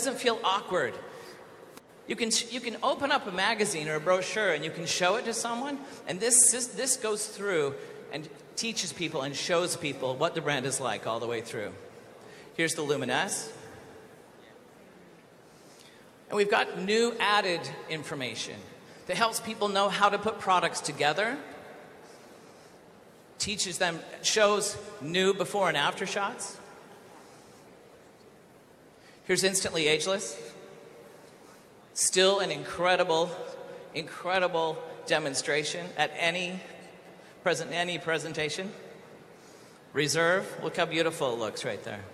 doesn't feel awkward. You can open up a magazine or a brochure and you can show it to someone, and this goes through and teaches people and shows people what the brand is like all the way through. Here's the Luminesse. And we've got new added information that helps people know how to put products together, teaches them, shows new before and after shots. Here's Instantly Ageless. Still an incredible demonstration at any presentation. Reserve, look how beautiful it looks right there.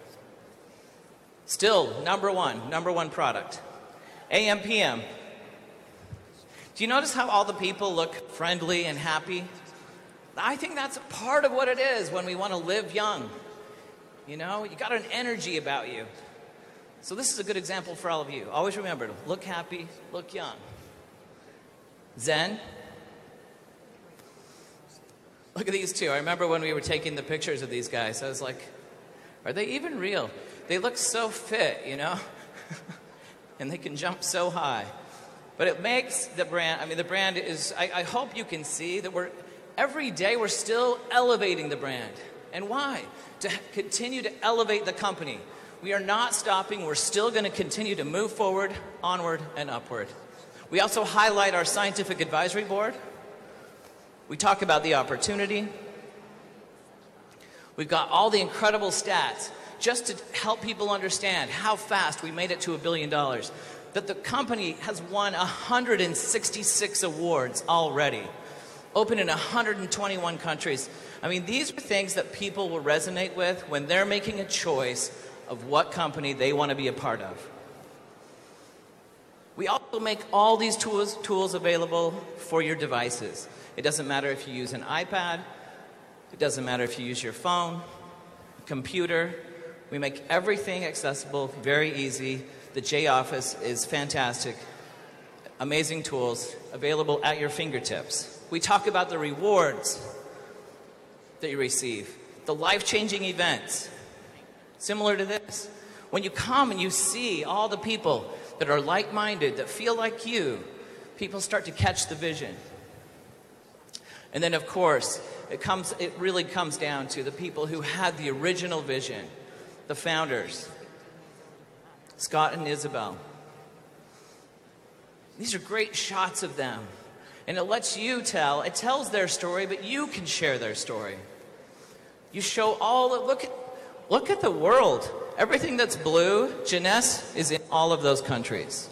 Still number one product. AM PM. Do you notice how all the people look friendly and happy? I think that's part of what it is when we want to live young. You know, you got an energy about you. So this is a good example for all of you. Always remember to look happy, look young. Zen. Look at these two. I remember when we were taking the pictures of these guys, I was like, are they even real? They look so fit, you know? And they can jump so high. But it makes the brand, I mean, the brand is, I hope you can see that every day we're still elevating the brand. And why? To continue to elevate the company. We are not stopping. We're still going to continue to move forward, onward, and upward. We also highlight our scientific advisory board. We talk about the opportunity. We've got all the incredible stats just to help people understand how fast we made it to $1 billion. That the company has won 166 awards already, open in 121 countries. I mean, these are things that people will resonate with when they're making a choice of what company they want to be a part of. We also make all these tools available for your devices. It doesn't matter if you use an iPad. It doesn't matter if you use your phone, computer. We make everything accessible, very easy. The J Office is fantastic. Amazing tools available at your fingertips. We talk about the rewards that you receive, the life-changing events. Similar to this, when you come and you see all the people that are like-minded, that feel like you, people start to catch the vision. And then, of course, it really comes down to the people who had the original vision, the founders, Scott and Isabel. These are great shots of them. And it lets you it tells their story, but you can share their story. You show look at the world. Everything that's blue, Jeunesse is in all of those countries.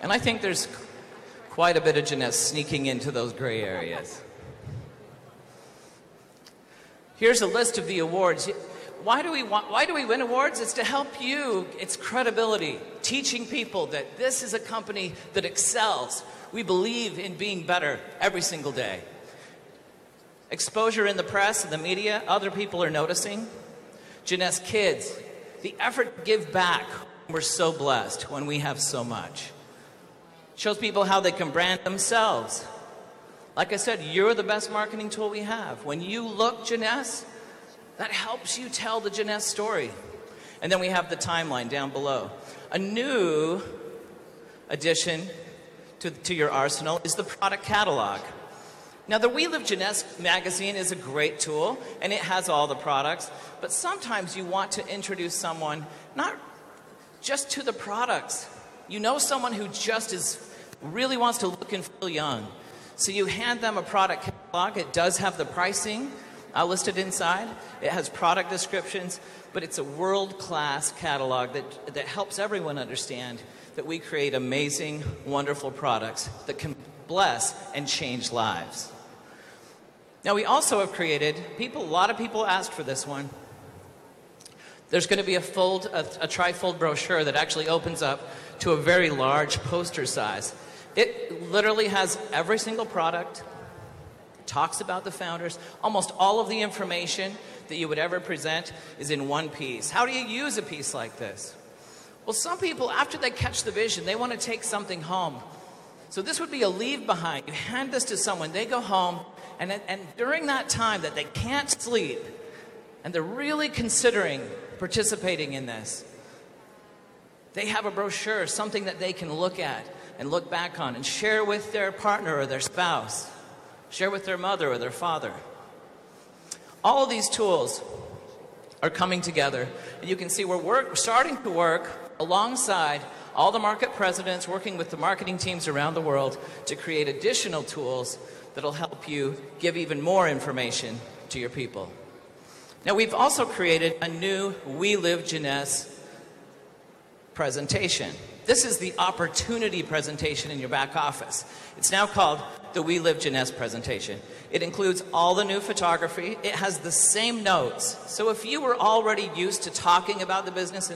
And I think there's quite a bit of Jeunesse sneaking into those gray areas. Here's a list of the awards. Why do we win awards? It's to help you. It's credibility, teaching people that this is a company that excels. We believe in being better every single day. Exposure in the press and the media, other people are noticing. Jeunesse Kids, the effort to give back. We're so blessed when we have so much. Shows people how they can brand themselves. Like I said, you're the best marketing tool we have. When you look Jeunesse, that helps you tell the Jeunesse story. And then we have the timeline down below. A new addition to your arsenal is the product catalog. Now, the We Live Jeunesse magazine is a great tool, and it has all the products. But sometimes you want to introduce someone not just to the products. You know someone who really wants to look and feel young. So you hand them a product catalog. It does have the pricing listed inside. It has product descriptions, but it's a world-class catalog that helps everyone understand that we create amazing, wonderful products that can bless and change lives. Now, we also have created, a lot of people asked for this one. There's going to be a tri-fold brochure that actually opens up to a very large poster size. It literally has every single product, talks about the founders. Almost all of the information that you would ever present is in one piece. How do you use a piece like this? Well, some people, after they catch the vision, they want to take something home. So this would be a leave behind. You hand this to someone, they go home, and during that time that they can't sleep, and they're really considering participating in this, they have a brochure, something that they can look at and look back on and share with their partner or their spouse, share with their mother or their father. All of these tools are coming together, and you can see we're starting to work alongside all the market presidents, working with the marketing teams around the world to create additional tools that'll help you give even more information to your people. Now, we've also created a new We Live Jeunesse presentation. This is the opportunity presentation in your back office. It's now called the We Live Jeunesse presentation. It includes all the new photography. It has the same notes. So if you were already used to talking about the business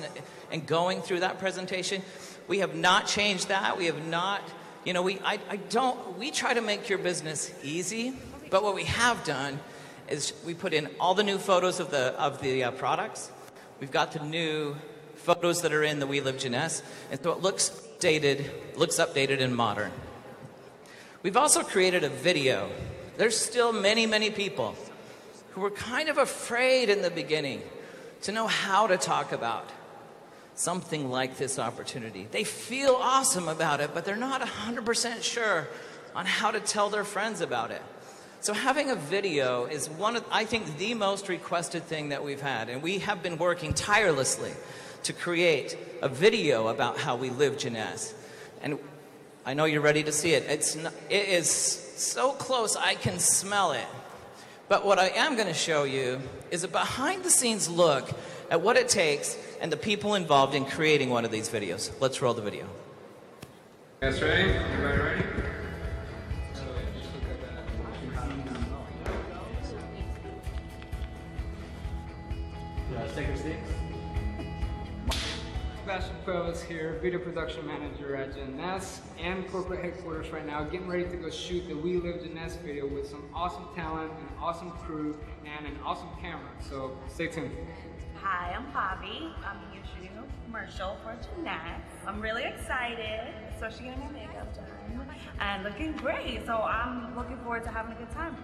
and going through that presentation, we have not changed that. We have not, you know, we try to make your business easy, but what we have done is we put in all the new photos of the products. We've got the new photos that are in the We Live Jeunesse, and so it looks updated and modern. We've also created a video. There's still many, many people who were kind of afraid in the beginning to know how to talk about something like this opportunity. They feel awesome about it, but they're not 100% sure on how to tell their friends about it. So having a video is I think, the most requested thing that we've had, and we have been working tirelessly to create a video about how we live Jeunesse. And I know you're ready to see it. It is so close I can smell it. But what I am going to show you is a behind-the-scenes look at what it takes and the people involved in creating one of these videos. Let's roll the video. You guys ready? Everybody ready? Take your seats. Sebastian Cuevas here, video production manager at Jeunesse and corporate headquarters right now, getting ready to go shoot the We Live Jeunesse video with some awesome talent, an awesome crew, and an awesome camera. So stay tuned. Hi, I'm Bobby. I'm here shooting a commercial for Jeunesse. I'm really excited, especially getting my makeup done and looking great. So I'm looking forward to having a good time.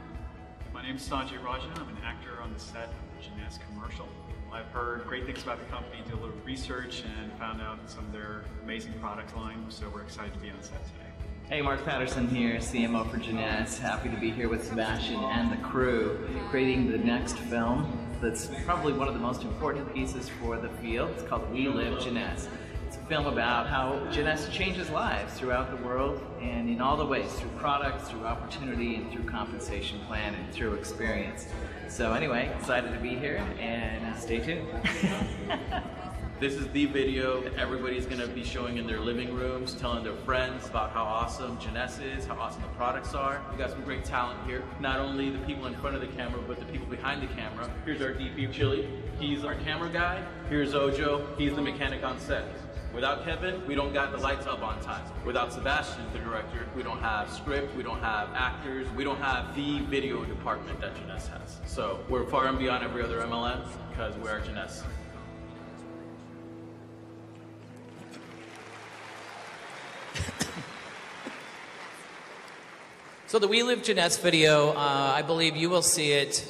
My name is Sanjay Rajan. I'm an actor on the set of the Jeunesse commercial. I've heard great things about the company, did a little research, and found out some of their amazing product line, so we're excited to be on set today. Hey, Mark Patterson here, CMO for Jeunesse. Happy to be here with Sebastian and the crew, creating the next film that's probably one of the most important pieces for the field. It's called We Live Jeunesse. It's a film about how Jeunesse changes lives throughout the world and in all the ways, through products, through opportunity, and through compensation plan, and through experience. So anyway, excited to be here, and stay tuned. This is the video that everybody's going to be showing in their living rooms, telling their friends about how awesome Jeunesse is, how awesome the products are. We got some great talent here. Not only the people in front of the camera, but the people behind the camera. Here's our DP, Chili. He's our camera guy. Here's Ojo. He's the mechanic on set. Without Kevin, we don't got the lights up on time. Without Sebastian, the director, we don't have script, we don't have actors, we don't have the video department that Jeunesse has. So we're far and beyond every other MLM because we're Jeunesse. So the We Live Jeunesse video, I believe you will see it,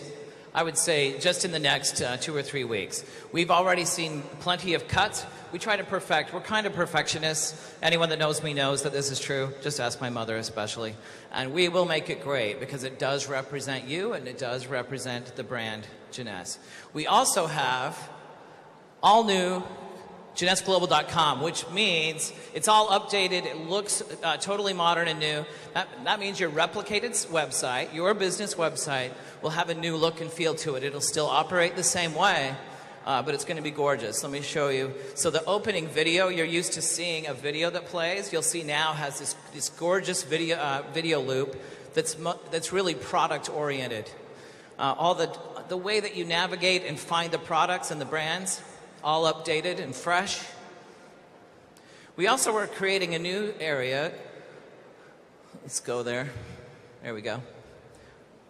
I would say, just in the next 2 or 3 weeks. We've already seen plenty of cuts. We try to perfect. We're kind of perfectionists. Anyone that knows me knows that this is true. Just ask my mother especially. And we will make it great because it does represent you and it does represent the brand Jeunesse. We also have all new JeunesseGlobal.com, which means it's all updated. It looks totally modern and new. That means your replicated website, your business website, will have a new look and feel to it. It'll still operate the same way, but it's going to be gorgeous. Let me show you. So the opening video, you're used to seeing a video that plays. You'll see now has this gorgeous video loop that's really product oriented. All the way that you navigate and find the products and the brands, all updated and fresh. We also are creating a new area. Let's go there. There we go.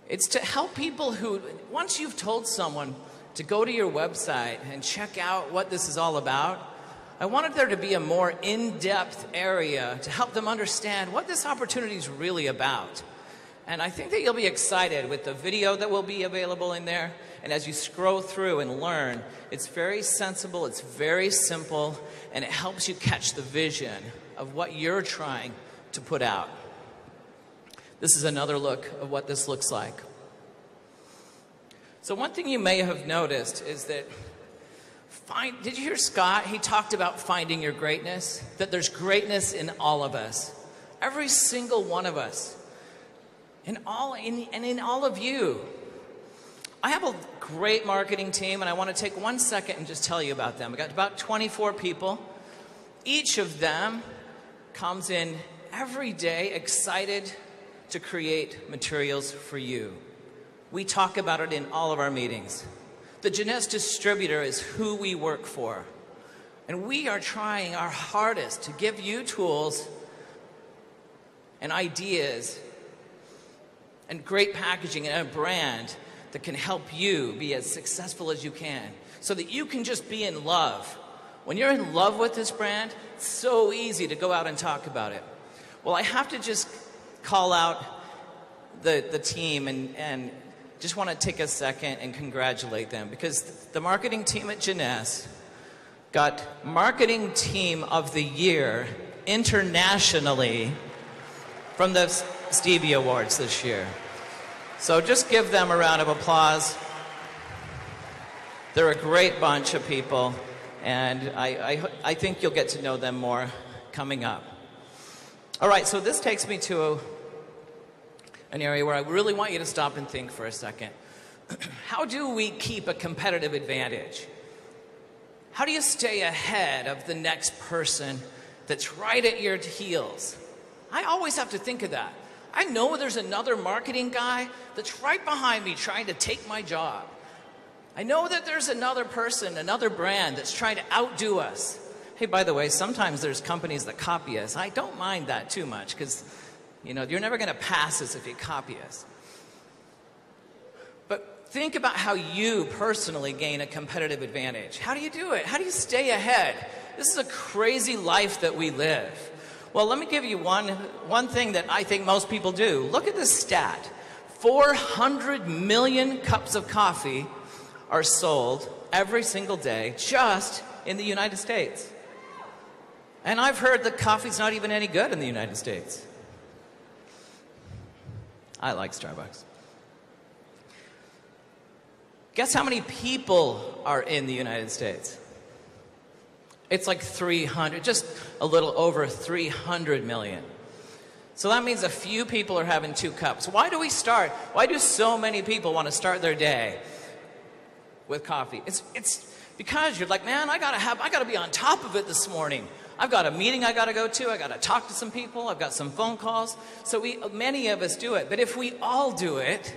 It's to help people who, once you've told someone to go to your website and check out what this is all about, I wanted there to be a more in-depth area to help them understand what this opportunity is really about. And I think that you'll be excited with the video that will be available in there. And as you scroll through and learn, it's very sensible, it's very simple, and it helps you catch the vision of what you're trying to put out. This is another look of what this looks like. So one thing you may have noticed is that, did you hear Scott? He talked about finding your greatness, that there's greatness in all of us. Every single one of us. In all of you. I have a great marketing team, and I want to take 1 second and just tell you about them. We got about 24 people. Each of them comes in every day excited to create materials for you. We talk about it in all of our meetings. The Jeunesse distributor is who we work for. And we are trying our hardest to give you tools and ideas and great packaging and a brand that can help you be as successful as you can so that you can just be in love. When you're in love with this brand, it's so easy to go out and talk about it. Well, I have to just call out the team and just want to take a second and congratulate them, because the marketing team at Jeunesse got Marketing Team of the Year internationally from the Stevie Awards this year. So just give them a round of applause. They're a great bunch of people, and I think you'll get to know them more coming up. All right, so this takes me to an area where I really want you to stop and think for a second. How do we keep a competitive advantage? How do you stay ahead of the next person that's right at your heels? I always have to think of that. I know there's another marketing guy that's right behind me trying to take my job. I know that there's another person, another brand that's trying to outdo us. Hey, by the way, sometimes there's companies that copy us. I don't mind that too much because, you know, you're never going to pass us if you copy us. But think about how you personally gain a competitive advantage. How do you do it? How do you stay ahead? This is a crazy life that we live. Well, let me give you one thing that I think most people do. Look at this stat. 400 million cups of coffee are sold every single day just in the United States. And I've heard that coffee's not even any good in the United States. I like Starbucks. Guess how many people are in the United States? It's like 300, just a little over 300 million. So that means a few people are having 2 cups. Why do we start? Why do so many people want to start their day with coffee? It's because you're like, man, I gotta be on top of it this morning. I've got a meeting I gotta go to. I gotta talk to some people. I've got some phone calls. So many of us do it. But if we all do it,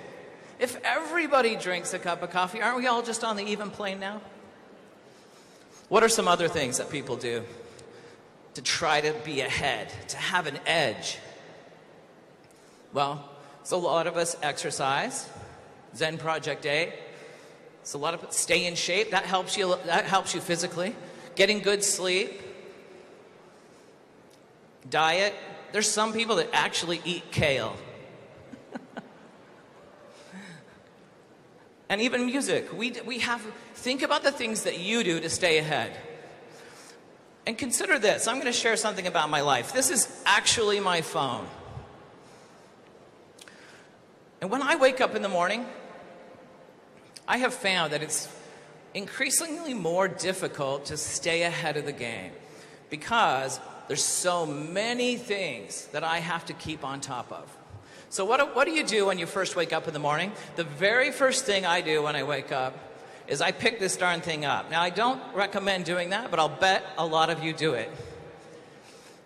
if everybody drinks a cup of coffee, aren't we all just on the even plane now? What are some other things that people do to try to be ahead, to have an edge? Well, so a lot of us exercise, Zen Project Day. So a lot of stay in shape. That helps you physically. Getting good sleep. Diet. There's some people that actually eat kale. And even music. Think about the things that you do to stay ahead. And consider this. I'm going to share something about my life. This is actually my phone. And when I wake up in the morning, I have found that it's increasingly more difficult to stay ahead of the game because there's so many things that I have to keep on top of. So what do you do when you first wake up in the morning? The very first thing I do when I wake up is I pick this darn thing up. Now, I don't recommend doing that, but I'll bet a lot of you do it.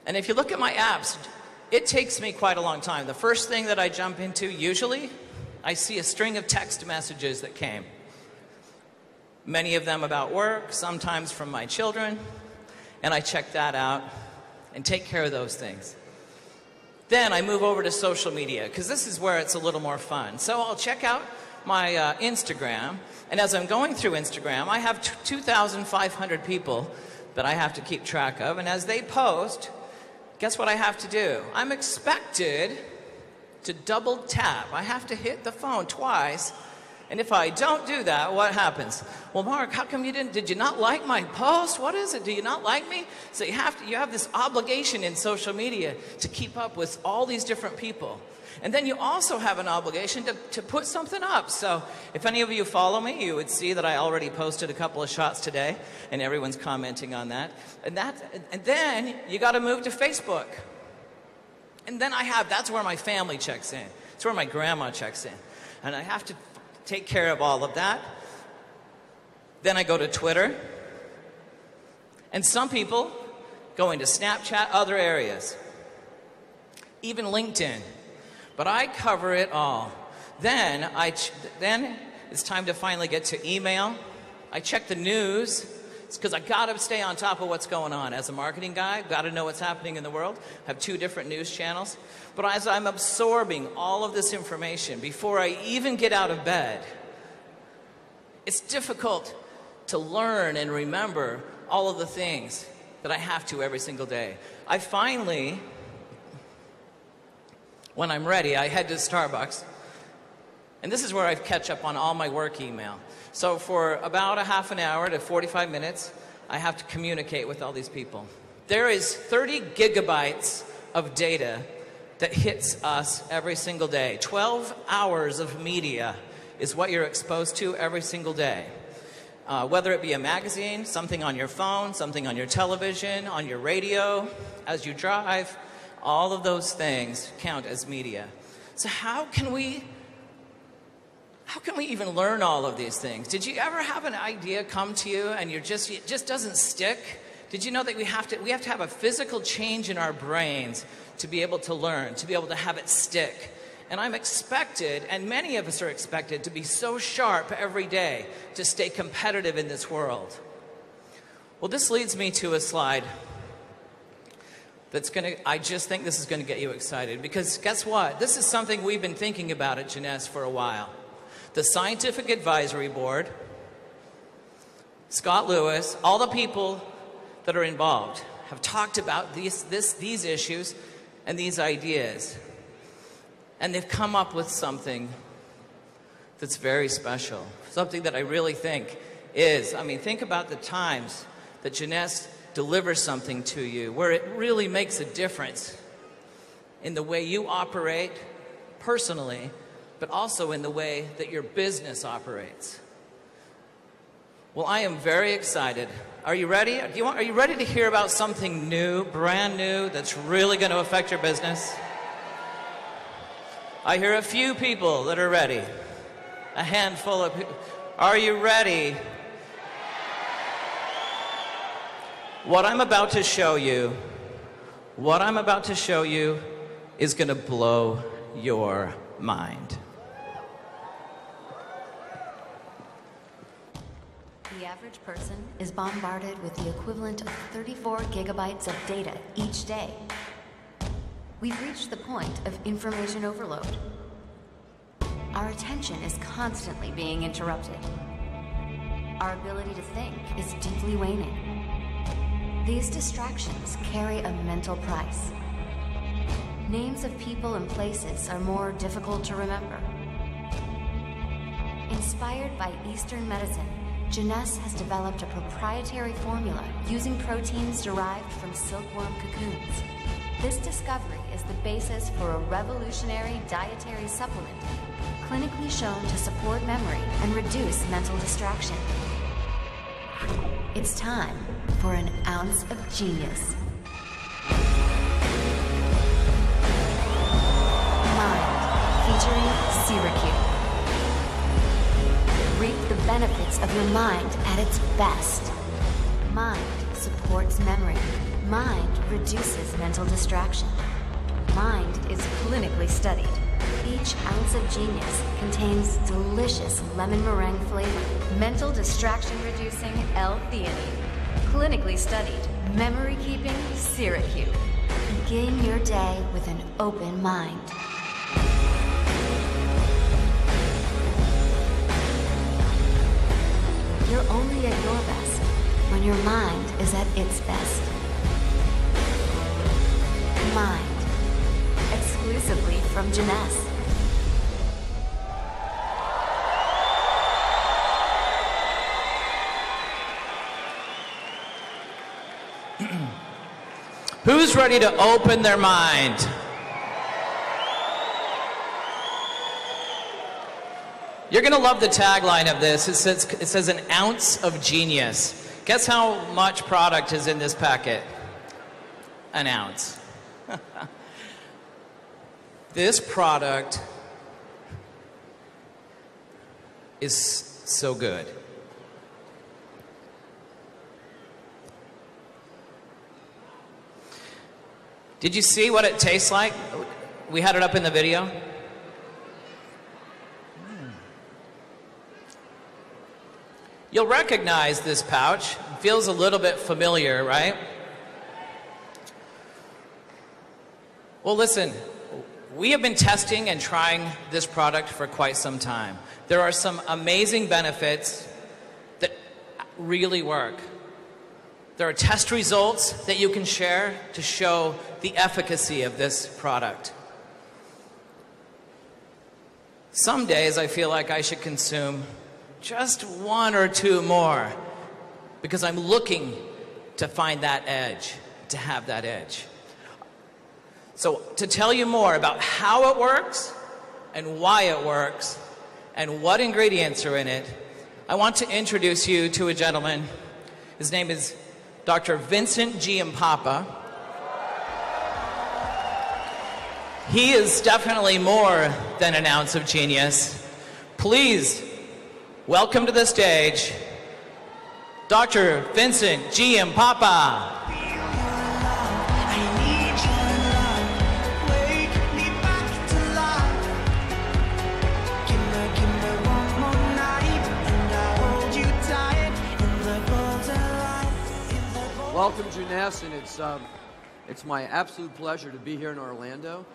And if you look at my apps, it takes me quite a long time. The first thing that I jump into, usually, I see a string of text messages that came. Many of them about work, sometimes from my children, and I check that out and take care of those things. Then I move over to social media, because this is where it's a little more fun. So I'll check out my Instagram, and as I'm going through Instagram, I have 2,500 people that I have to keep track of, and as they post, guess what I have to do? I'm expected to double tap. I have to hit the phone twice. And if I don't do that, what happens? Well, Mark, how come did you not like my post? What is it? Do you not like me? So you have this obligation in social media to keep up with all these different people. And then you also have an obligation to put something up. So if any of you follow me, you would see that I already posted a couple of shots today, and everyone's commenting on that. And then you got to move to Facebook. And then that's where my family checks in. It's where my grandma checks in. And I have to take care of all of that. Then I go to Twitter. And some people go into Snapchat, other areas. Even LinkedIn. But I cover it all. Then it's time to finally get to email. I check the news. It's because I got to stay on top of what's going on. As a marketing guy, I've got to know what's happening in the world. I have 2 different news channels. But as I'm absorbing all of this information before I even get out of bed, it's difficult to learn and remember all of the things that I have to every single day. I finally, when I'm ready, I head to Starbucks. And this is where I catch up on all my work email. So for about a half an hour to 45 minutes, I have to communicate with all these people. There is 30 gigabytes of data that hits us every single day. 12 hours of media is what you're exposed to every single day. Whether it be a magazine, something on your phone, something on your television, on your radio, as you drive, all of those things count as media. So how can we even learn all of these things? Did you ever have an idea come to you and it just doesn't stick? Did you know that we have to have a physical change in our brains to be able to learn, to be able to have it stick? And I'm expected, and many of us are expected, to be so sharp every day to stay competitive in this world. Well, this leads me to a slide I just think this is going to get you excited. Because guess what? This is something we've been thinking about at Jeunesse for a while. The Scientific Advisory Board, Scott Lewis, all the people that are involved have talked about these issues and these ideas. And they've come up with something that's very special. Something that I really think think about the times that Jeunesse delivers something to you where it really makes a difference in the way you operate personally, but also in the way that your business operates. Well, I am very excited. Are you ready? Are you ready to hear about something new, brand new, that's really going to affect your business? I hear a few people that are ready. A handful of people. Are you ready? What I'm about to show you is going to blow your mind. The average person is bombarded with the equivalent of 34 gigabytes of data each day. We've reached the point of information overload. Our attention is constantly being interrupted. Our ability to think is deeply waning. These distractions carry a mental price. Names of people and places are more difficult to remember. Inspired by Eastern medicine, Jeunesse has developed a proprietary formula using proteins derived from silkworm cocoons. This discovery is the basis for a revolutionary dietary supplement, clinically shown to support memory and reduce mental distraction. It's time for an ounce of genius. Mind, featuring Syracuse. Reap the benefits of your mind at its best. Mind supports memory. Mind reduces mental distraction. Mind is clinically studied. Each ounce of genius contains delicious lemon meringue flavor, mental distraction reducing L-theanine, clinically studied, memory keeping Syracuse. Begin your day with an open mind. You're only at your best when your mind is at its best. Mind. Exclusive exclusively from Jeunesse. Who's ready to open their mind? You're going to love the tagline of this. It says an ounce of genius. Guess how much product is in this packet? An ounce. This product is so good. Did you see what it tastes like? We had it up in the video. You'll recognize this pouch. It feels a little bit familiar, right? Well, listen, we have been testing and trying this product for quite some time. There are some amazing benefits that really work. There are test results that you can share to show the efficacy of this product. Some days I feel like I should consume just one or two more because I'm looking to find that edge, to have that edge. So to tell you more about how it works and why it works and what ingredients are in it, I want to introduce you to a gentleman. His name is Dr. Vincent Giampapa. He is definitely more than an ounce of genius. Please welcome to the stage, Dr. Vincent Giampapa. Welcome, Jeunesse, and it's my absolute pleasure to be here in Orlando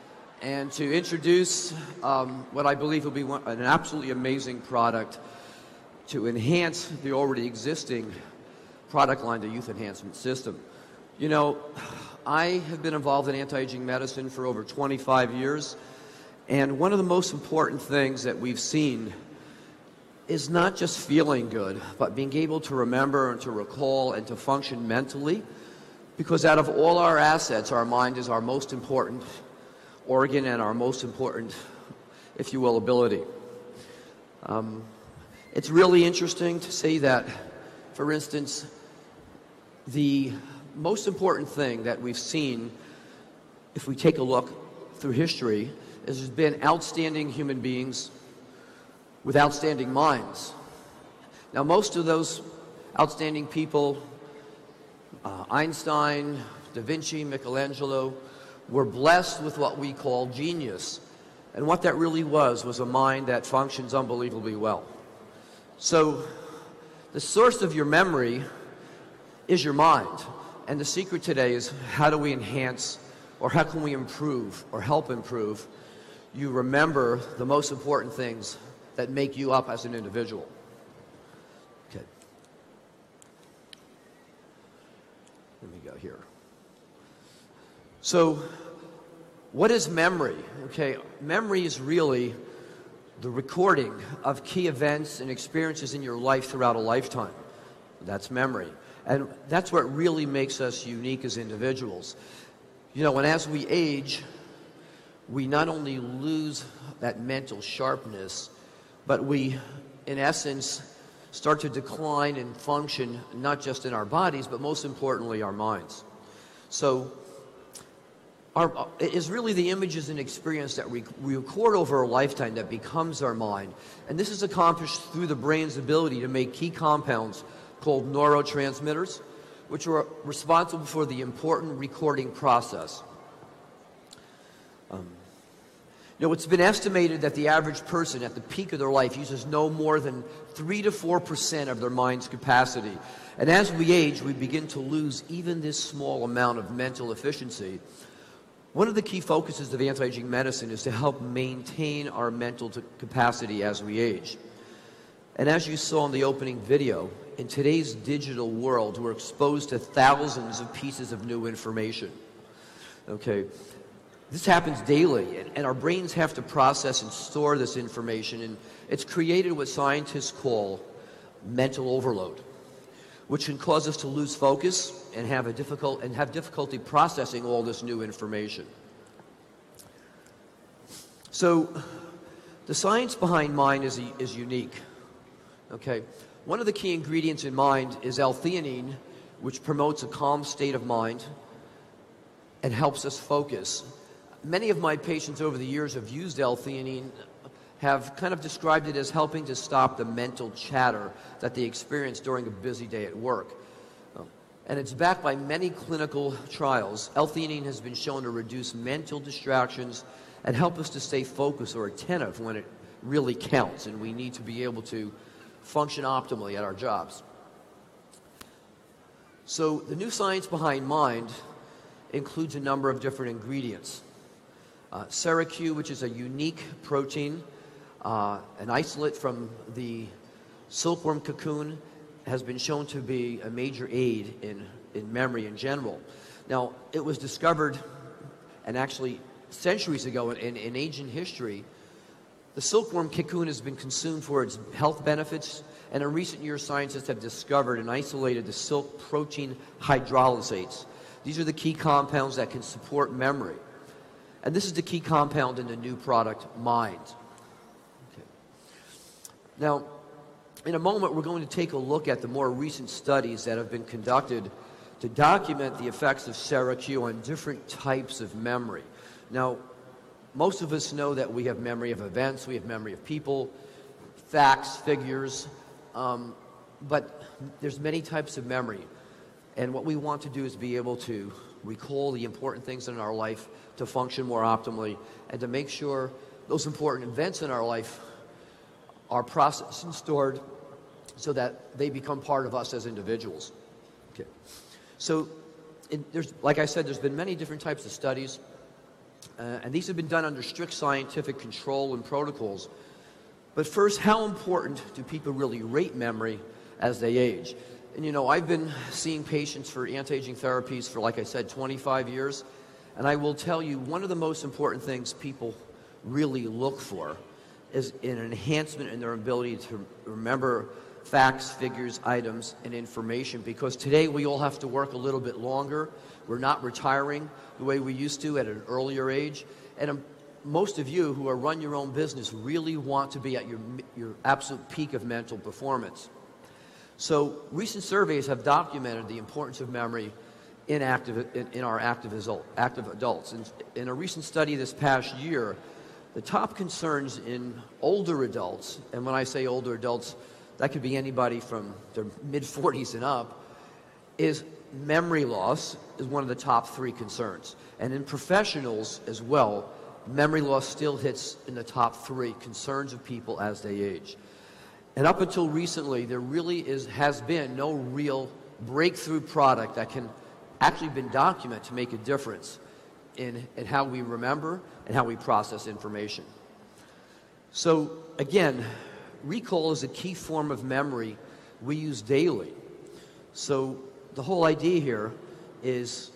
and to introduce what I believe will be an absolutely amazing product to enhance the already existing product line, the Youth Enhancement System. You know, I have been involved in anti-aging medicine for over 25 years, and one of the most important things that we've seen is not just feeling good, but being able to remember and to recall and to function mentally, because out of all our assets, our mind is our most important organ and our most important, if you will, ability. It's really interesting to say that, for instance, the most important thing that we've seen, if we take a look through history, is there's been outstanding human beings with outstanding minds. Now, most of those outstanding people, Einstein, Da Vinci, Michelangelo, were blessed with what we call genius. And what that really was a mind that functions unbelievably well. So, the source of your memory is your mind. And the secret today is how do we enhance, or how can we improve, or help improve, you remember the most important things that make you up as an individual. Okay. Let me go here. So, what is memory? Okay, memory is really the recording of key events and experiences in your life throughout a lifetime. That's memory. And that's what really makes us unique as individuals. You know, and as we age, we not only lose that mental sharpness, but we, in essence, start to decline and function not just in our bodies, but most importantly, our minds. So, it is really the images and experience that we record over a lifetime that becomes our mind. And this is accomplished through the brain's ability to make key compounds called neurotransmitters, which are responsible for the important recording process. You know, it's been estimated that the average person at the peak of their life uses no more than 3 to 4% of their mind's capacity. And as we age, we begin to lose even this small amount of mental efficiency. One of the key focuses of anti-aging medicine is to help maintain our mental capacity as we age. And as you saw in the opening video, in today's digital world, we're exposed to thousands of pieces of new information. Okay. This happens daily, and our brains have to process and store this information, and it's created what scientists call mental overload, which can cause us to lose focus and have difficulty processing all this new information. So, the science behind mind is unique. Okay, one of the key ingredients in mind is L-theanine, which promotes a calm state of mind and helps us focus. Many of my patients over the years have used L-theanine, have kind of described it as helping to stop the mental chatter that they experience during a busy day at work. And it's backed by many clinical trials. L-theanine has been shown to reduce mental distractions and help us to stay focused or attentive when it really counts, and we need to be able to function optimally at our jobs. So the new science behind mind includes a number of different ingredients. SeraQ, which is a unique protein, an isolate from the silkworm cocoon, has been shown to be a major aid in memory in general. Now, it was discovered, and actually centuries ago in ancient history, the silkworm cocoon has been consumed for its health benefits, and in recent years scientists have discovered and isolated the silk protein hydrolysates. These are the key compounds that can support memory. And this is the key compound in the new product, Mind. Okay. Now, in a moment, we're going to take a look at the more recent studies that have been conducted to document the effects of SeraQ on different types of memory. Now, most of us know that we have memory of events, we have memory of people, facts, figures, but there's many types of memory. And what we want to do is be able to recall the important things in our life to function more optimally and to make sure those important events in our life are processed and stored so that they become part of us as individuals. Okay. So, like I said, there's been many different types of studies, and these have been done under strict scientific control and protocols. But first, how important do people really rate memory as they age? And you know, I've been seeing patients for anti-aging therapies for, like I said, 25 years. And I will tell you, one of the most important things people really look for is an enhancement in their ability to remember facts, figures, items, and information. Because today we all have to work a little bit longer. We're not retiring the way we used to at an earlier age. And most of you who run your own business really want to be at your absolute peak of mental performance. So recent surveys have documented the importance of memory in our active adults. And in a recent study this past year, the top concerns in older adults, and when I say older adults, that could be anybody from their mid-40s and up, is memory loss is one of the top 3 concerns. And in professionals as well, memory loss still hits in the top 3 concerns of people as they age. And up until recently, there really has been no real breakthrough product that can actually been documented to make a difference in how we remember and how we process information. So again, recall is a key form of memory we use daily. So the whole idea here is,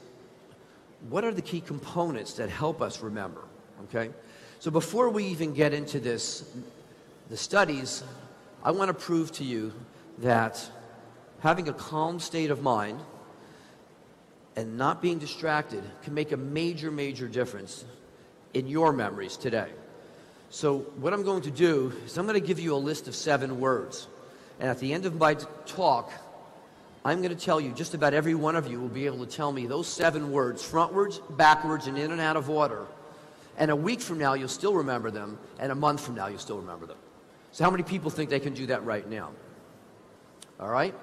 what are the key components that help us remember? Okay? So before we even get into the studies, I want to prove to you that having a calm state of mind and not being distracted can make a major, major difference in your memories today. So what I'm going to do is I'm going to give you a list of 7 words. And at the end of my talk, I'm going to tell you, just about every one of you will be able to tell me those 7 words, frontwards, backwards, and in and out of order. And a week from now, you'll still remember them, and a month from now, you'll still remember them. So how many people think they can do that right now? All right?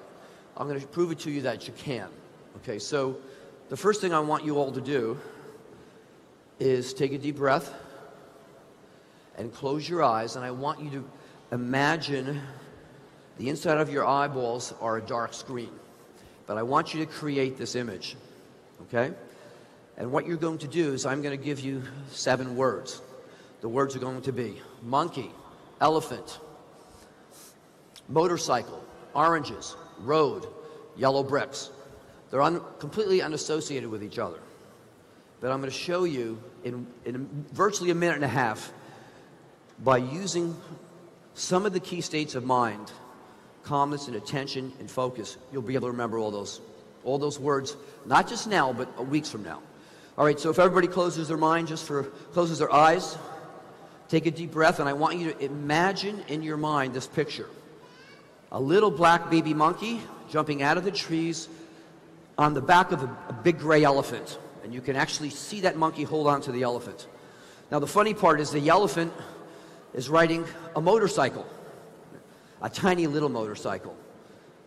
I'm going to prove it to you that you can. Okay, so the first thing I want you all to do is take a deep breath and close your eyes, and I want you to imagine the inside of your eyeballs are a dark screen. But I want you to create this image, okay? And what you're going to do is I'm going to give you 7 words. The words are going to be monkey, elephant, motorcycle, oranges, road, yellow bricks. They're completely unassociated with each other. but I'm going to show you in virtually a minute and a half, by using some of the key states of mind, calmness and attention and focus, you'll be able to remember all those words, not just now, but weeks from now. All right, so if everybody closes their mind, closes their eyes, take a deep breath, and I want you to imagine in your mind this picture. A little black baby monkey jumping out of the trees on the back of a big gray elephant. And you can actually see that monkey hold on to the elephant. Now the funny part is the elephant is riding a motorcycle, a tiny little motorcycle.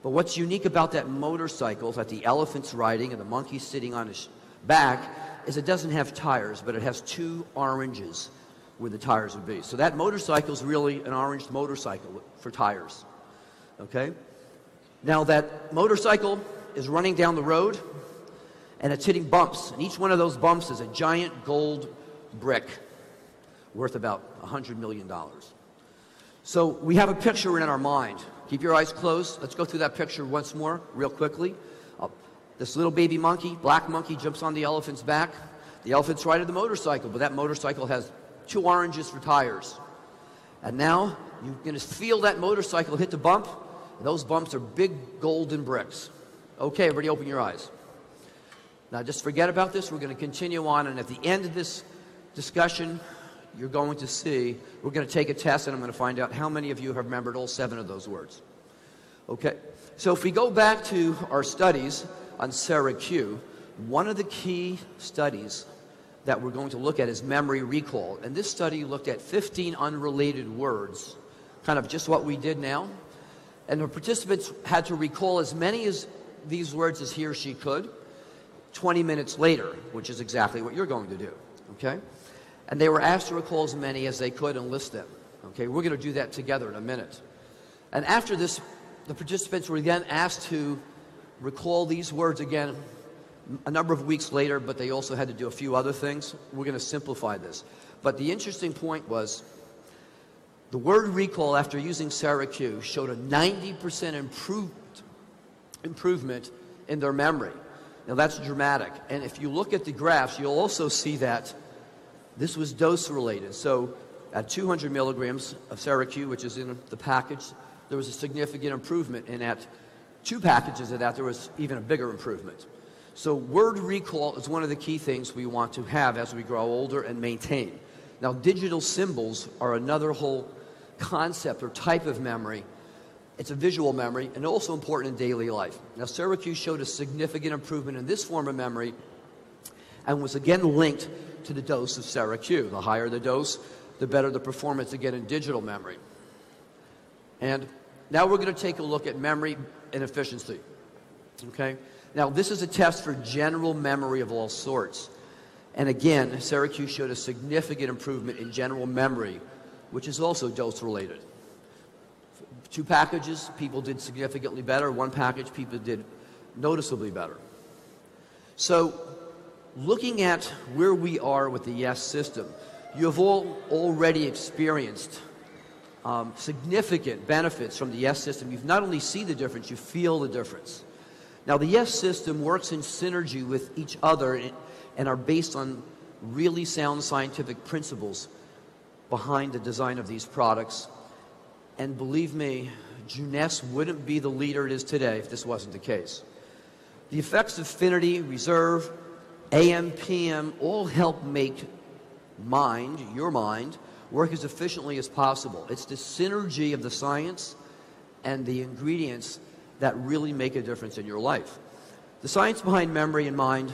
But what's unique about that motorcycle that the elephant's riding and the monkey's sitting on his back is it doesn't have tires, but it has 2 oranges where the tires would be. So that motorcycle is really an orange motorcycle for tires. Okay? Now that motorcycle is running down the road and it's hitting bumps, and each one of those bumps is a giant gold brick worth about $100 million. So we have a picture in our mind. Keep your eyes closed. Let's go through that picture once more, real quickly. This little baby monkey, black monkey, jumps on the elephant's back. The elephant's riding the motorcycle, but that motorcycle has 2 oranges for tires. And now you're going to feel that motorcycle hit the bump, and those bumps are big golden bricks. Okay, everybody open your eyes. Now just forget about this. We're going to continue on, and at the end of this discussion, you're going to see, we're going to take a test, and I'm going to find out how many of you have remembered all 7 of those words. Okay, so if we go back to our studies on Sarah Q, one of the key studies that we're going to look at is memory recall. And this study looked at 15 unrelated words, kind of just what we did now. And the participants had to recall as many of these words as he or she could 20 minutes later, which is exactly what you're going to do, okay? And they were asked to recall as many as they could and list them, okay? We're going to do that together in a minute. And after this, the participants were then asked to recall these words again a number of weeks later, but they also had to do a few other things. We're going to simplify this. But the interesting point was the word recall, after using Sarah Q, showed a 90% improvement in their memory. Now that's dramatic. And if you look at the graphs, you'll also see that this was dose related. So at 200 milligrams of Sarah Q, which is in the package, there was a significant improvement. And at 2 packages of that, there was even a bigger improvement. So word recall is one of the key things we want to have as we grow older and maintain. Now digital symbols are another whole concept or type of memory. It's a visual memory and also important in daily life. Now Sarah Q showed a significant improvement in this form of memory and was again linked to the dose of Sarah Q. The higher the dose, the better the performance again in digital memory. And now we're going to take a look at memory and efficiency. Okay? Now this is a test for general memory of all sorts. And again, Sarah Q showed a significant improvement in general memory, which is also dose related. 2 packages, people did significantly better. 1 package, people did noticeably better. So looking at where we are with the YES system, you have all already experienced significant benefits from the YES system. You've not only seen the difference, you feel the difference. Now the YES system works in synergy with each other and are based on really sound scientific principles behind the design of these products. And believe me, Jeunesse wouldn't be the leader it is today if this wasn't the case. The effects of affinity, reserve, AM, PM all help make your mind, work as efficiently as possible. It's the synergy of the science and the ingredients that really make a difference in your life. The science behind memory and mind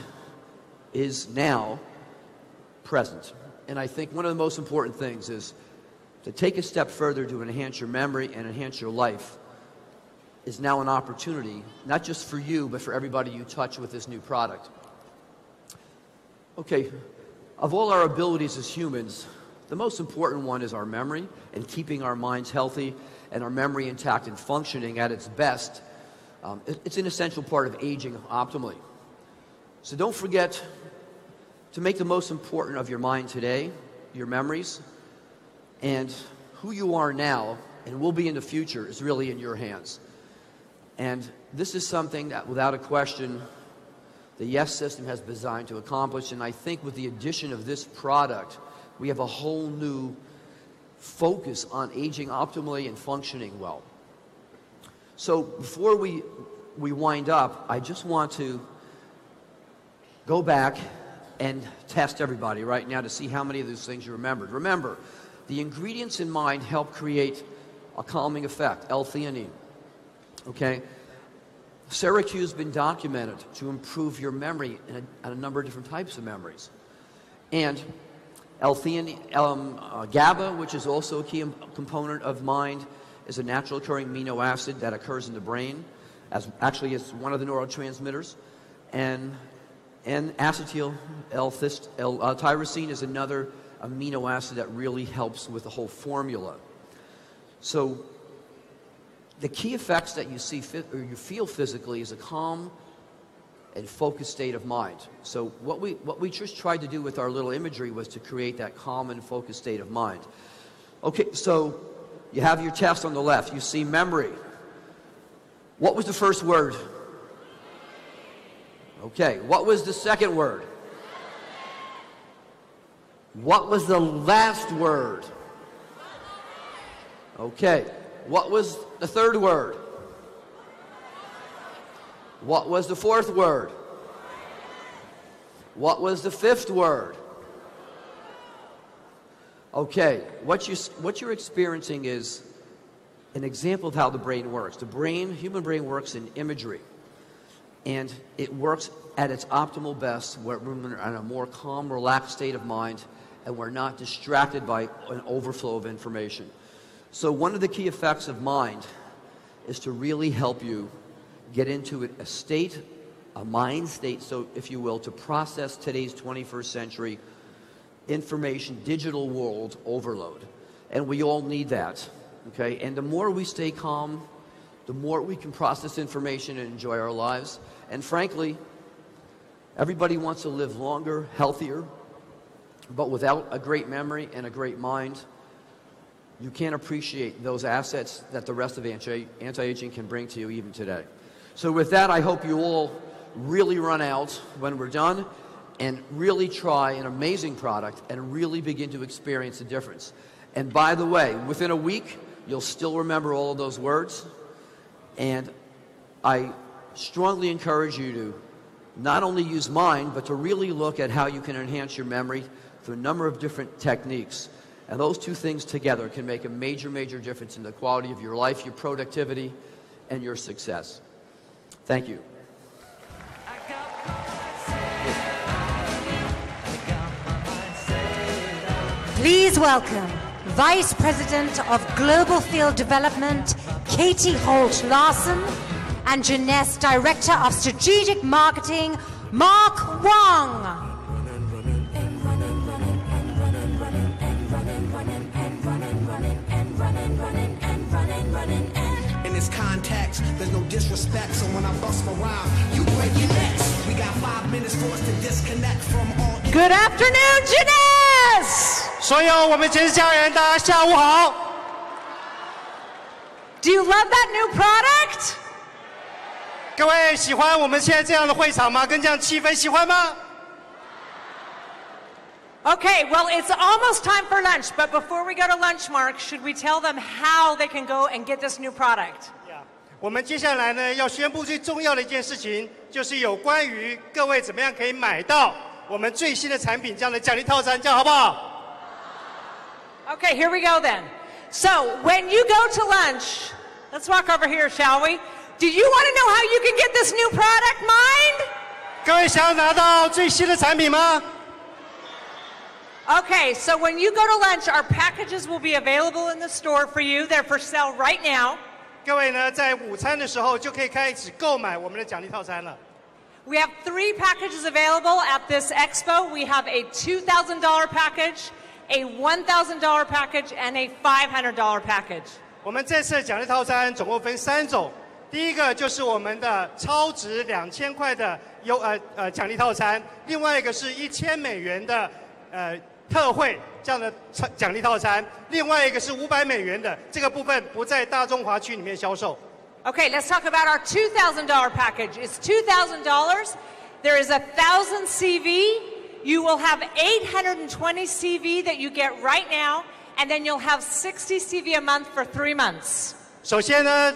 is now present. And I think one of the most important things is to take a step further to enhance your memory and enhance your life is now an opportunity, not just for you, but for everybody you touch with this new product. Okay, of all our abilities as humans, the most important one is our memory and keeping our minds healthy and our memory intact and functioning at its best. It's an essential part of aging optimally. So don't forget to make the most important of your mind today, your memories, and who you are now and will be in the future is really in your hands. And this is something that, without a question, the Yes system has been designed to accomplish. And I think with the addition of this product, we have a whole new focus on aging optimally and functioning well. So before we wind up, I just want to go back and test everybody right now to see how many of those things you remembered. Remember, the ingredients in mind help create a calming effect, L-theanine. Okay? Syracuse has been documented to improve your memory in a number of different types of memories. And L-theanine, GABA, which is also a key component of mind, is a natural occurring amino acid that occurs in the brain. Actually, it's one of the neurotransmitters. And acetyl L-tyrosine is another amino acid that really helps with the whole formula. So the key effects that you see or you feel physically is a calm and focused state of mind. So what we just tried to do with our little imagery was to create that calm and focused state of mind. Okay, so you have your test on the left. You see memory. What was the first word? Okay, what was the second word? What was the last word? Okay, what was the third word? What was the fourth word? What was the fifth word? Okay, what you're experiencing is an example of how the brain works. The human brain works in imagery. And it works at its optimal best where we're in a more calm, relaxed state of mind, and we're not distracted by an overflow of information. So one of the key effects of mind is to really help you get into a mind state, so if you will, to process today's 21st century information, digital world overload. And we all need that, okay? And the more we stay calm, the more we can process information and enjoy our lives. And frankly, everybody wants to live longer, healthier, but without a great memory and a great mind, you can't appreciate those assets that the rest of anti-aging can bring to you even today. So with that, I hope you all really run out when we're done and really try an amazing product and really begin to experience the difference. And by the way, within a week, you'll still remember all of those words. And I strongly encourage you to not only use mind, but to really look at how you can enhance your memory through a number of different techniques. And those two things together can make a major, major difference in the quality of your life, your productivity, and your success. Thank you. Please welcome Vice President of Global Field Development, Katie Holt-Larson, and Jeunesse Director of Strategic Marketing, Mark Wong. In this context, there's no disrespect, so when I bust my rhyme, you break your necks. We got 5 minutes for us to disconnect from all. Good afternoon, Jeunesse! 所有我们全家人，大家下午好。Do you love that new product? 各位喜欢我们现在这样的会场吗？跟这样气氛喜欢吗？ Okay, well, it's almost time for lunch, but before we go to lunch, Mark, should we tell them how they can go and get this new product? 我们接下来呢要宣布最重要的一件事情，就是有关于各位怎么样可以买到我们最新的产品这样的奖励套餐，这样好不好？ Okay, here we go then. So, when you go to lunch, let's walk over here, shall we? Do you want to know how you can get this new product, Mind? 各位想要拿到最新的产品吗？ Okay, so when you go to lunch, our packages will be available in the store for you. They're for sale right now. 各位呢，在午餐的时候就可以开始购买我们的奖励套餐了。 We have 3 packages available at this expo. We have a $2,000 package, a $1,000 package, and a $500 package. 我们这次的奖励套餐总共分3种，第一个就是我们的超值2000块的奖励套餐，另外一个是$1000的特惠这样的奖励套餐，另外一个是$500的，这个部分不在大中华区里面销售。 Okay, let's talk about our $2,000 package. It's $2,000. There is 1,000 CV. You will have 820 CV that you get right now, and then you'll have 60 CV a month for 3 months. 首先呢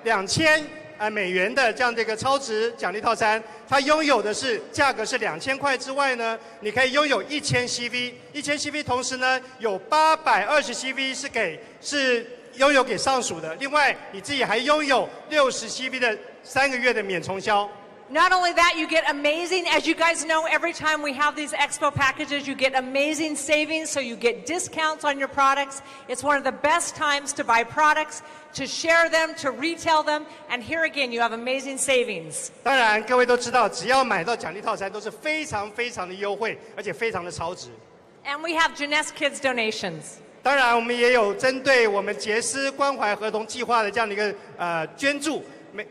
，2000美元的这样的一个超值奖励套餐，它拥有的是价格是2000块之外呢，你可以拥有1000 CV，1000 CV 同时呢有820 CV 是拥有给上属的，另外你自己还拥有60 CV 的3个月的免重销。Not only that, you get amazing, as you guys know, every time we have these expo packages, you get amazing savings, so you get discounts on your products. It's one of the best times to buy products, to share them, to retail them, and here again, you have amazing savings. 当然，各位都知道，只要买到奖励套餐都是非常非常的优惠，而且非常的超值。And we have Jeunesse Kids donations. 当然，我们也有针对我们杰斯关怀儿童计划的这样的一个捐助，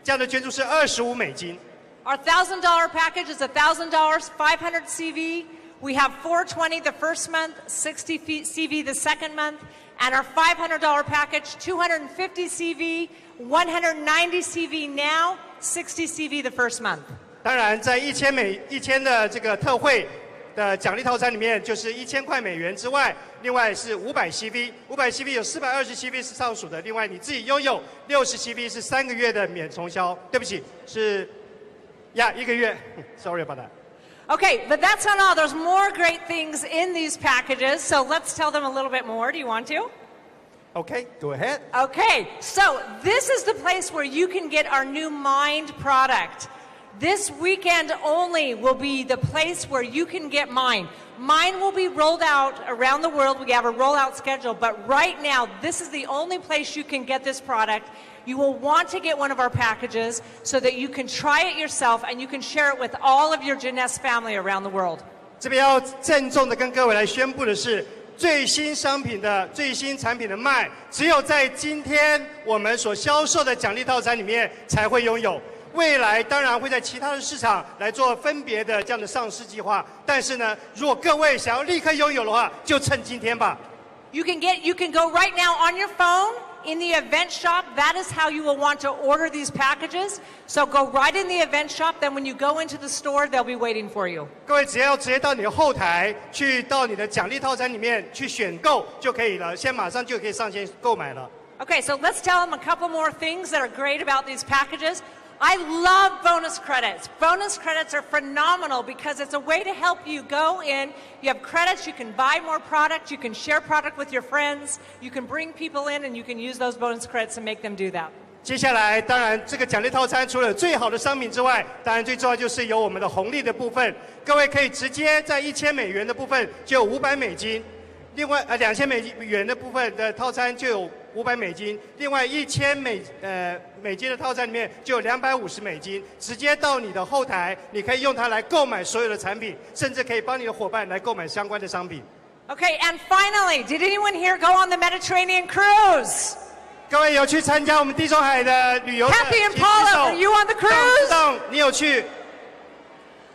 这样的捐助是25美金。Our $1,000 package is $1,000, 500 CV. We have $420 the first month, 60 CV the second month, and our $500 package, 250 CV, 190 CV now, 60 CV the first month. 当然，在1000的这个特惠的奖励套餐里面，就是1000块美元之外，另外是500 CV，500 CV 有420 CV 是上属的，另外你自己拥有60 CV 是3个月的免重销。对不起，是。1个月 ，sorry about that. Okay, but that's not all. There's more great things in these packages, so let's tell them a little bit more. Do you want to? Okay, go ahead. Okay, so this is the place where you can get our new Mind product. This weekend only will be the place where you can get Mind. Mind will be rolled out around the world. We have a rollout schedule, but right now, this is the only place you can get this product. You will want to get one of our packages so that you can try it yourself and you can share it with all of your Jeunesse family around the world. 这边要郑重的跟各位来宣布的是，最新产品的卖，只有在今天我们所销售的奖励套餐里面才会拥有。未来当然会在其他的市场来做分别的这样的上市计划，但是呢，如果各位想要立刻拥有的话，就趁今天吧。You can go right now on your phone. In the event shop, that is how you will want to order these packages. So go right in the event shop, then when you go into the store, they'll be waiting for you. 各位只要直接到你的后台，到你的奖励套餐里面去选购就可以了，现在马上就可以上线购买了。Okay, so let's tell them a couple more things that are great about these packages. I love bonus credits. Bonus credits are phenomenal because it's a way to help you go in. You have credits, you can buy more product, you can share product with your friends, you can bring people in and you can use those bonus credits and make them do that. 接下来，当然这个奖励套餐除了最好的商品之外，当然最重要就是有我们的红利的部分。各位可以直接在1000美元的部分就有500美金，另外2000美元的部分的套餐就有500美金，另外1000美金的套餐里面就有250美金，直接到你的后台，你可以用它来购买所有的产品，甚至可以帮你的伙伴来购买相关的商品。Okay, and finally, did anyone here go on the Mediterranean cruise? 各位有去参加我们地中海的旅游的 Kathy and Paula, are you on the cruise? 你有去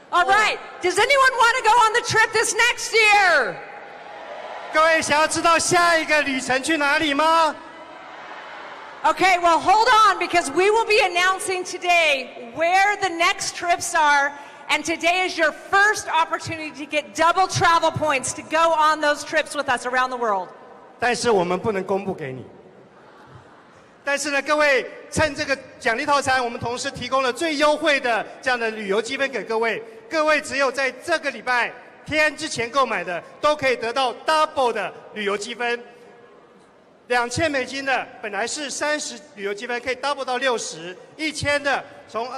All right. Does anyone want to go on the trip this next year? 各位想要知道下一个旅程去哪里吗？ Okay, well, hold on, because we will be announcing today where the next trips are, and today is your first opportunity to get double travel points to go on those trips with us around the world. 但是我们不能公布给你。但是呢，各位趁这个奖励套餐，我们同时提供了最优惠的这样的旅游积分给各位。各位只有在这个礼拜天之前购买的，都可以得到 double 的旅游积分。2000美金的本来是30旅游积分，可以 double 到60；1000的从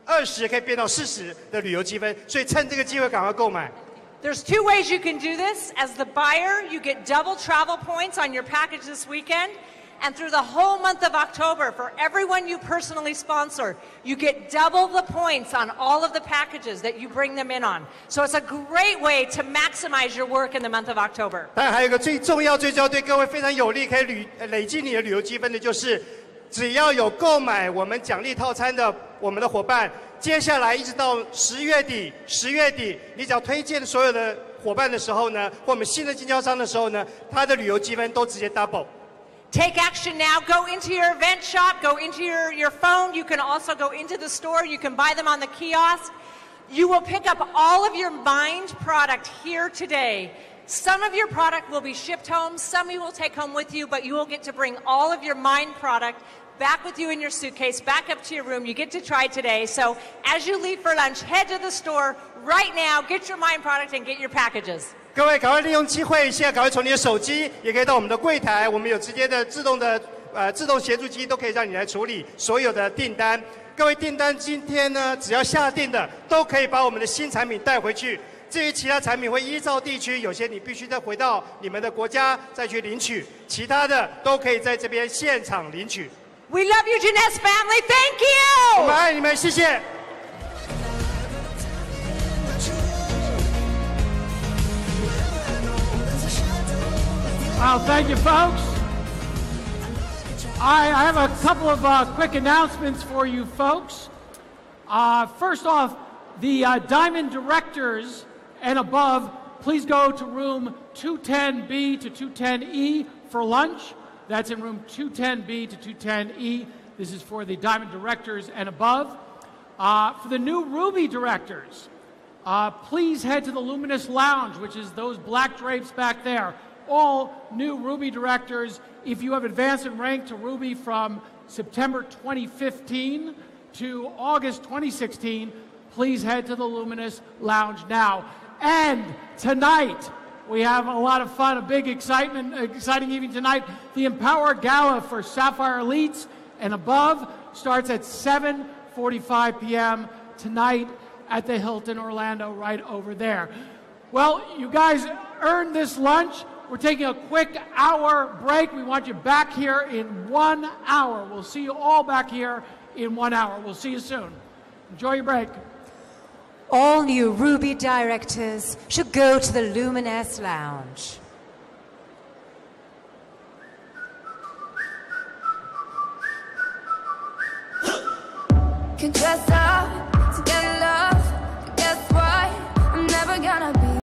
20可以变到40的旅游积分。所以趁这个机会赶快购买。There's 2 ways you can do this. As the buyer, you get double travel points on your package this weekend. And through the whole month of October, for everyone you personally sponsor, you get double the points on all of the packages that you bring them in on. So it's a great way to maximize your work in the month of October. 当然还有一个最重要对各位非常有利，可以累积你的旅游积分的，就是只要有购买我们奖励套餐的我们的伙伴，接下来一直到10月底，你只要推荐所有的伙伴的时候呢，或我们新的经销商的时候呢，他的旅游积分都直接 double。Take action now. Go into your event shop. Go into your phone. You can also go into the store. You can buy them on the kiosk. You will pick up all of your Mind product here today. Some of your product will be shipped home, some you will take home with you, but you will get to bring all of your Mind product back with you in your suitcase, back up to your room. You get to try today. So as you leave for lunch, head to the store right now, get your Mind product and get your packages. 各位赶快利用机会，现在赶快从你的手机，也可以到我们的柜台，我们有直接的自动协助机，都可以让你来处理所有的订单。各位订单今天呢，只要下订的，都可以把我们的新产品带回去。至于其他产品会依照地区，有些你必须再回到你们的国家再去领取，其他的都可以在这边现场领取。We love you, Jeunesse family. Thank you. 我们爱你们，谢谢。Well, thank you, folks. I have a couple of quick announcements for you folks. First off, the Diamond Directors and above, please go to room 210B to 210E for lunch. That's in room 210B to 210E. This is for the Diamond Directors and above. For the new Ruby Directors, please head to the Luminous Lounge, which is those black drapes back there. All new Ruby Directors, if you have advanced in rank to Ruby from September 2015 to August 2016, please head to the Luminous Lounge now. And tonight, we have a lot of fun, a big exciting evening tonight. The Empower Gala for Sapphire Elites and above starts at 7:45 p.m. tonight at the Hilton Orlando right over there. Well, you guys earned this lunch. We're taking a quick hour break. We want you back here in 1 hour. We'll see you all back here in 1 hour. We'll see you soon. Enjoy your break. All new Ruby Directors should go to the Luminous Lounge. Could dress